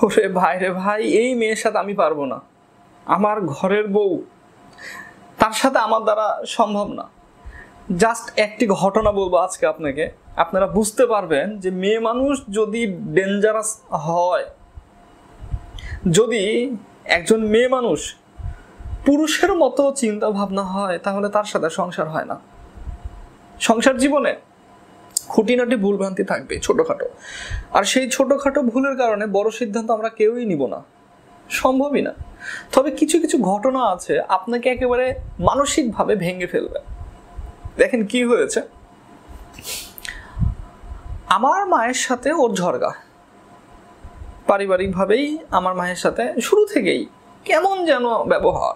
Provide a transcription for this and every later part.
ওরে ভাই রে ভাই, এই মেয়ের সাথে আমি পারবো না, আমার ঘরের বউ, তার সাথে আমার দ্বারা সম্ভব না। জাস্ট একটি ঘটনা বলবো আজকে আপনাকে, আপনারা বুঝতে পারবেন যে মেয়ে মানুষ যদি ডেঞ্জারাস হয়, যদি একজন মেয়ে মানুষ পুরুষের মতো চিন্তা ভাবনা হয়, তাহলে তার সাথে সংসার হয় না। সংসার জীবনে খুঁটিনাটি ভুলভ্রান্তি থাকবে ছোটখাটো, আর সেই ছোটখাটো ভুলের কারণে বড় সিদ্ধান্ত আমরা কেউই নিব না, সম্ভবই না। তবে কিছু কিছু ঘটনা আছে আপনাকে একেবারে মানসিকভাবে ভেঙে ফেলবে। দেখেন কি হয়েছে, আমার মায়ের সাথে ওর ঝগড়া, পারিবারিকভাবেই আমার মায়ের সাথে শুরু থেকেই কেমন যেন ব্যবহার।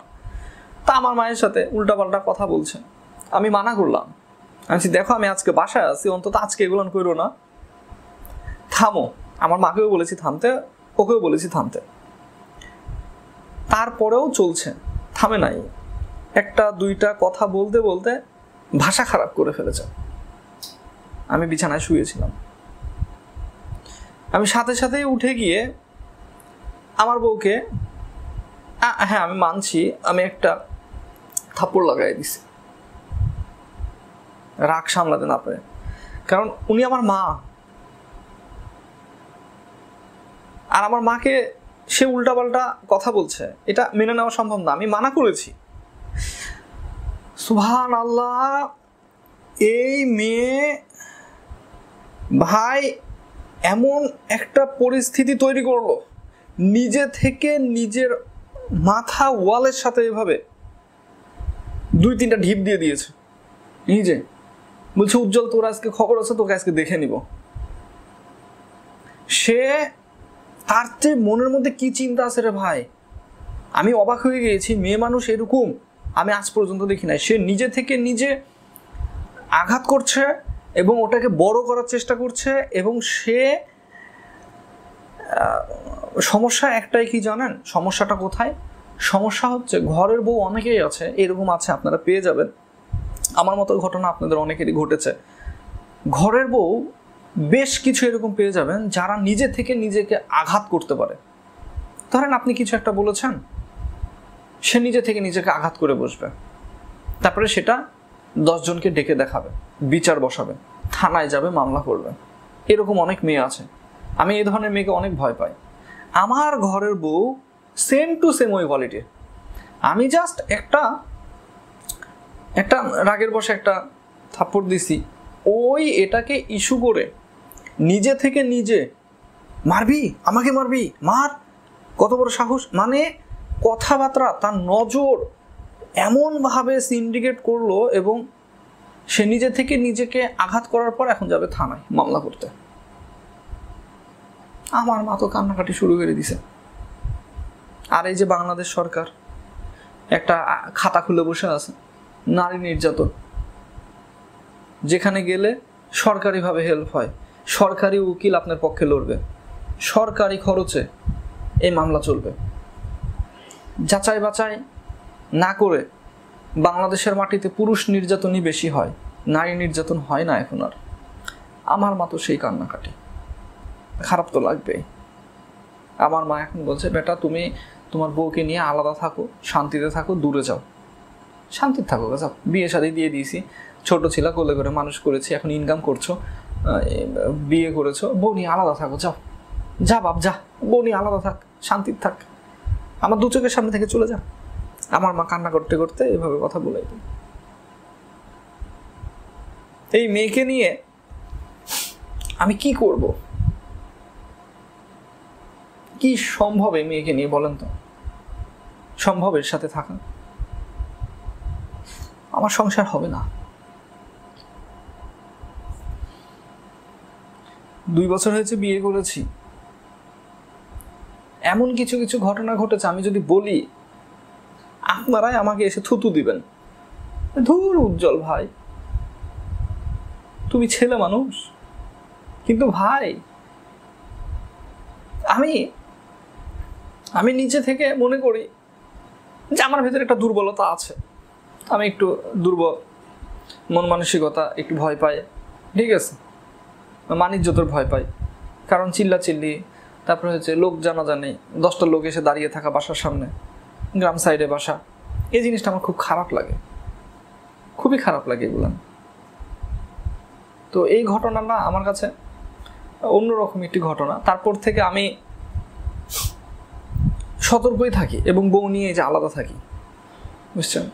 তা আমার মায়ের সাথে উল্টাপাল্টা কথা বলছে, আমি মানা করলাম, আমি দেখো আমি আজকে বাসায় আছি, অন্তত আজকে এগুলো করো না, থামো। আমার মাকেও বলেছি থামতে, ওকেও বলেছি থামতে, তারপরেও চলছে, থামে নাই। একটা দুইটা কথা বলতে বলতে ভাষা খারাপ করে ফেলেছে। আমি বিছানায় শুয়েছিলাম, আমি সাথে সাথেই উঠে গিয়ে আমার বউকে, হ্যাঁ আমি মানছি, আমি একটা থাপ্পড় লাগাই দিছি, রাগ সামলাতে না পারে, কারণ উনি আমার মা, আর আমার মাকে সে উল্টাপাল্টা কথা বলছে, এটা মেনে নেওয়া সম্ভব না। আমি মানা করেছি। সুবহানাল্লাহ, এই মেয়ে ভাই এমন একটা পরিস্থিতি তৈরি করলো, নিজে থেকে নিজের মাথা ওয়ালের সাথে এভাবে 2-3টা ঢিপ দিয়ে দিয়েছে নিজে। বলছে উজ্জ্বল তোর আজকে খবর আছে, তোকে আজকে দেখে নিব। সে তার চেয়ে মনের মধ্যে কি চিন্তা আছে রে ভাই, আমি অবাক হয়ে গিয়েছি। মেয়ে মানুষ এরকম আমি আজ পর্যন্ত দেখি নাই। সে নিজে থেকে নিজে আঘাত করছে এবং ওটাকে বড় করার চেষ্টা করছে, এবং সে সমস্যা একটাই, কি জানেন সমস্যাটা কোথায়? সমস্যা হচ্ছে ঘরের বউ অনেকেই আছে, এরকম আছে, আপনারা পেয়ে যাবেন। আমার মতো ঘটনা আপনাদের অনেকেরই ঘটেছে। ঘরের বউ বেশ কিছু এরকম পেয়ে যাবেন যারা নিজে থেকে নিজেকে আঘাত করতে পারে। ধরেন আপনি কিছু একটা বলেছেন, সে নিজে থেকে নিজেকে আঘাত করে বসবে, তারপরে সেটা 10 জনকে ডেকে দেখাবে, বিচার বসাবে, থানায় যাবে, মামলা করবে। এরকম অনেক মেয়ে আছে। আমি এই ধরনের মেয়েকে অনেক ভয় পাই। আমার ঘরের বউ সেম টু সেম ওই কোয়ালিটির। আমি জাস্ট একটা রাগের বসে একটা থাপ্পড় দিছি, ওই এটাকে ইস্যু করে নিজে থেকে নিজে, মারবি, আমাকে মারবি, মার, কত বড় সাহস, মানে কথাবার্তা, তার নজর এমনভাবে সিন্ডিকেট করলো, এবং সে নিজে থেকে নিজেকে আঘাত করার পর এখন যাবে থানায় মামলা করতে। আমার মা তো কান্নাকাটি শুরু করে দিছে। আর এই যে বাংলাদেশ সরকার একটা খাতা খুলে বসে আছে, নারী নির্যাতন, যেখানে গেলে সরকারিভাবে হেল্প হয়, সরকারি উকিল আপনার পক্ষে লড়বে, সরকারি খরচে এই মামলা চলবে। যাচাই বাছাই না করে বাংলাদেশের মাটিতে পুরুষ নির্যাতনই বেশি হয়, নারী নির্যাতন হয় না এখন আর। আমার মা তো সেই কান্নাকাটি, খারাপ তো লাগবেই। আমার মা এখন বলছে, বেটা তুমি তোমার বউকে নিয়ে আলাদা থাকো, শান্তিতে থাকো, দূরে যাও, শান্তিতে থাকো, যাও, বিয়ে শাদী দিয়ে দিয়েছি, ছোট ছিল, কোলে করে মানুষ করেছি, এখন ইনকাম করছো, বিয়ে করেছো, বউ নিয়ে আলাদা থাকো, যাও, যা বাপ যা, বউ নিয়ে আলাদা থাক, শান্তিতে থাক, আমার 2 চোখের সামনে থেকে চলে যা। আমার মা কান্না করতে করতে এভাবে কথা বলে। এই মেয়েকে নিয়ে আমি কি করব? কি সম্ভব এই মেয়েকে নিয়ে, বলেন তো? সম্ভবের সাথে থাকা? আমার সংসার হবে না। 2 বছর হয়েছে বিয়ে করেছি, এমন কিছু কিছু ঘটনা ঘটেছে, আমি যদি বলি আপনারাই আমাকে এসে থুতু দিবেন। ধুর উজ্জ্বল ভাই, তুমি ছেলে মানুষ, কিন্তু ভাই আমি নিজে থেকে মনে করি যে আমার ভেতরে একটা দুর্বলতা আছে। আমি একটু দুর্বল, মন মানসিকতা, একটু ভয় পাই, ঠিক আছে, মানিজ্যতার ভয় পাই, কারণ চিল্লাচিল্লি, তারপরে হচ্ছে লোক জানাজানি, 10টা লোক এসে দাঁড়িয়ে থাকা বাসার সামনে, গ্রাম সাইডে বাসা, এই জিনিসটা আমার খুব খারাপ লাগে, খুবই খারাপ লাগে এগুলো। তো এই ঘটনাটা আমার কাছে অন্যরকম একটি ঘটনা। তারপর থেকে আমি সতর্কই থাকি এবং বউ নিয়ে যে আলাদা থাকি, বুঝছেন।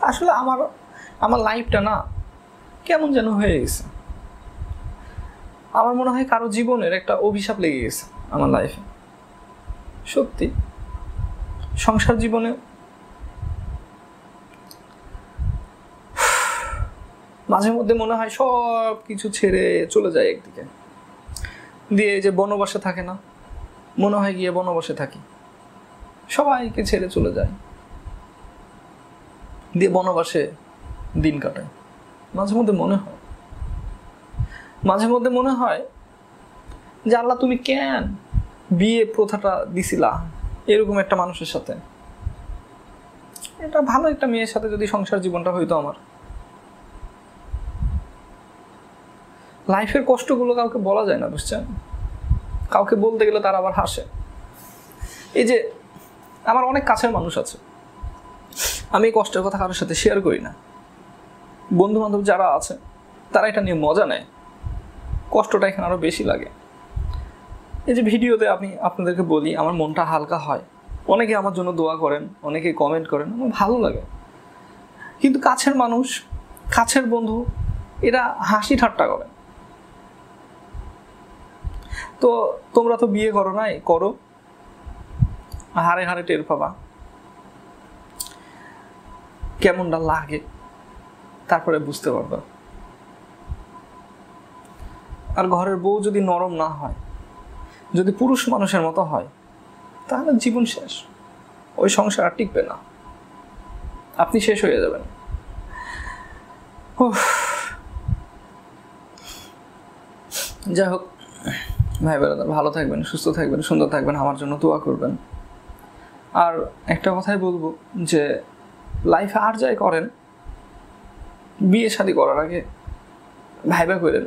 আসলে আমার লাইফটা না কেমন যেন হয়ে গেছে। আমার মনে হয় কারো জীবনের একটা অভিশাপ লেগে গেছে আমার লাইফে। সত্যি সংসার জীবনে মাঝে মধ্যে মনে হয় সব কিছু ছেড়ে চলে যায় একদিকে, দিয়ে যে বনবাসে থাকে না, মনে হয় গিয়ে বনবাসে থাকি, সবাইকে ছেড়ে চলে যায়, দিয়ে বনবাসে দিন কাটায়। মাঝে মধ্যে মনে হয় যে আল্লাহ তুমি কেন বিয়ে প্রথাটা দিছিলা এরকম একটা মানুষের সাথে। এটা ভালো একটা মেয়ের সাথে যদি সংসার জীবনটা হইতো আমার। লাইফের কষ্টগুলো কাউকে বলা যায় না, বুঝছেন। কাউকে বলতে গেলে তারা আবার হাসে। এই যে আমার অনেক কাছের মানুষ আছে, আমি এই কষ্টের কথা কারোর সাথে শেয়ার করি না। বন্ধু বান্ধব যারা আছে তারা এটা নিয়ে মজা নেয়, কষ্টটা এখানে আরো বেশি লাগে। এই যে ভিডিওতে আমি আপনাদেরকে বলি আমার মনটা হালকা হয়, অনেকে আমার জন্য দোয়া করেন, অনেকে কমেন্ট করেন, আমার ভালো লাগে। কিন্তু কাছের মানুষ, কাছের বন্ধু, এরা হাসি ঠাট্টা করে। তো তোমরা তো বিয়ে করো নাই, করো, হারে হারে টের পাবা কেমনটা লাগে, তারপরে বুঝতে পারবা। আর ঘরের বউ যদি নরম না হয়, যদি পুরুষ মানুষের মতো হয়, তাহলে জীবন শেষ, ওই সংসার আর টিকবে না, আপনি শেষ হয়ে যাবেন। যাই হোক ভাই বোনেরা, ভালো থাকবেন, সুস্থ থাকবেন, সুন্দর থাকবেন, আমার জন্য দোয়া করবেন। আর একটা কথাই বলবো যে লাইফে আর যাই করেন, বিয়ে শাদী করার আগে ভাইবা করেন,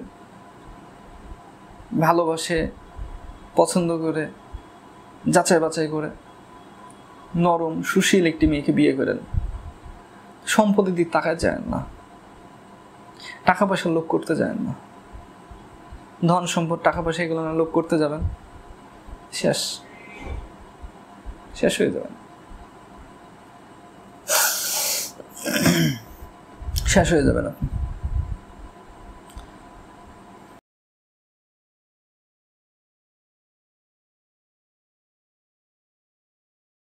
ভালোবাসে, পছন্দ করে, যাচাই বাছাই করে নরম সুশীল একটি মেয়েকে বিয়ে করেন। সম্পদের দিক তাকায় যায় না, টাকা পয়সার লোভ করতে যায় না, ধন সম্পদ টাকা পয়সা এগুলো না লোভ করতে যাবেন, শেষ হয়ে যাবেন, শেষ হয়ে যাবেন আপনি।